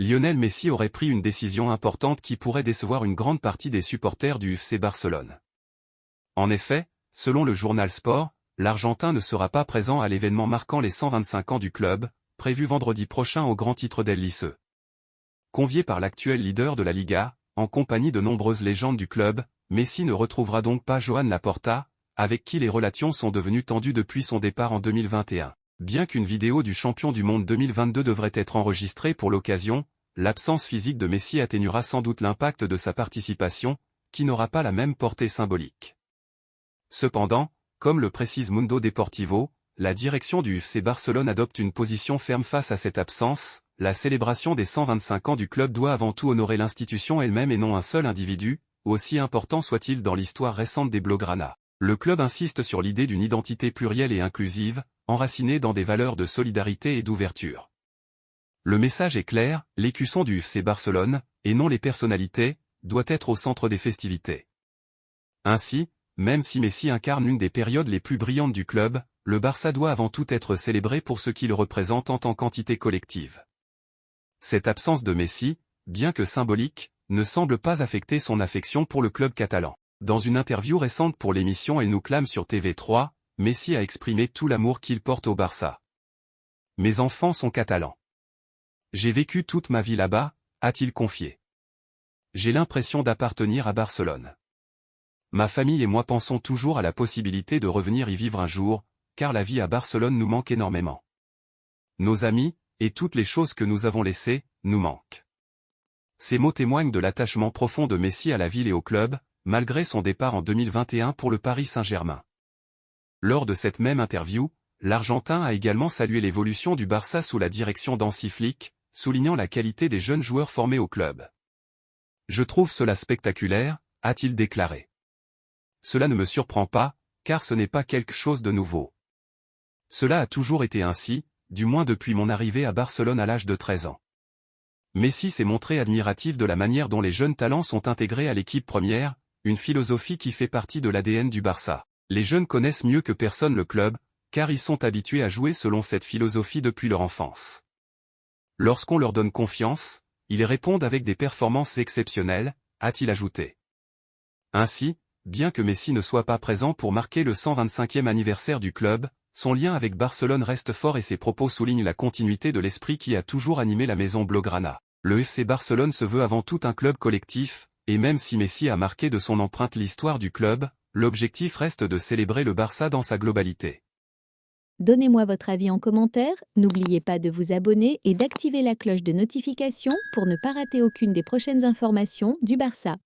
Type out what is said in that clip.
Lionel Messi aurait pris une décision importante qui pourrait décevoir une grande partie des supporters du FC Barcelone. En effet, selon le journal Sport, l'Argentin ne sera pas présent à l'événement marquant les 125 ans du club, prévu vendredi prochain au Grand Titre del Liceu. Convié par l'actuel leader de la Liga, en compagnie de nombreuses légendes du club, Messi ne retrouvera donc pas Joan Laporta, avec qui les relations sont devenues tendues depuis son départ en 2021. Bien qu'une vidéo du champion du monde 2022 devrait être enregistrée pour l'occasion, l'absence physique de Messi atténuera sans doute l'impact de sa participation, qui n'aura pas la même portée symbolique. Cependant, comme le précise Mundo Deportivo, la direction du FC Barcelone adopte une position ferme face à cette absence. La célébration des 125 ans du club doit avant tout honorer l'institution elle-même et non un seul individu, aussi important soit-il dans l'histoire récente des Blaugrana. Le club insiste sur l'idée d'une identité plurielle et inclusive, enracinée dans des valeurs de solidarité et d'ouverture. Le message est clair, l'écusson du FC Barcelone, et non les personnalités, doit être au centre des festivités. Ainsi, même si Messi incarne une des périodes les plus brillantes du club, le Barça doit avant tout être célébré pour ce qu'il représente en tant qu'entité collective. Cette absence de Messi, bien que symbolique, ne semble pas affecter son affection pour le club catalan. Dans une interview récente pour l'émission Elle nous clame sur TV3, Messi a exprimé tout l'amour qu'il porte au Barça. « Mes enfants sont catalans. J'ai vécu toute ma vie là-bas », a-t-il confié. « J'ai l'impression d'appartenir à Barcelone. Ma famille et moi pensons toujours à la possibilité de revenir y vivre un jour, car la vie à Barcelone nous manque énormément. Nos amis, et toutes les choses que nous avons laissées, nous manquent. » Ces mots témoignent de l'attachement profond de Messi à la ville et au club, malgré son départ en 2021 pour le Paris Saint-Germain. Lors de cette même interview, l'Argentin a également salué l'évolution du Barça sous la direction d'Hansi Flick, soulignant la qualité des jeunes joueurs formés au club. « Je trouve cela spectaculaire », a-t-il déclaré. « Cela ne me surprend pas, car ce n'est pas quelque chose de nouveau. Cela a toujours été ainsi, du moins depuis mon arrivée à Barcelone à l'âge de 13 ans. » Messi s'est montré admiratif de la manière dont les jeunes talents sont intégrés à l'équipe première, une philosophie qui fait partie de l'ADN du Barça. Les jeunes connaissent mieux que personne le club, car ils sont habitués à jouer selon cette philosophie depuis leur enfance. Lorsqu'on leur donne confiance, ils répondent avec des performances exceptionnelles, a-t-il ajouté. Ainsi, bien que Messi ne soit pas présent pour marquer le 125e anniversaire du club, son lien avec Barcelone reste fort et ses propos soulignent la continuité de l'esprit qui a toujours animé la maison Blaugrana. Le FC Barcelone se veut avant tout un club collectif, et même si Messi a marqué de son empreinte l'histoire du club, l'objectif reste de célébrer le Barça dans sa globalité. Donnez-moi votre avis en commentaire, n'oubliez pas de vous abonner et d'activer la cloche de notification pour ne pas rater aucune des prochaines informations du Barça.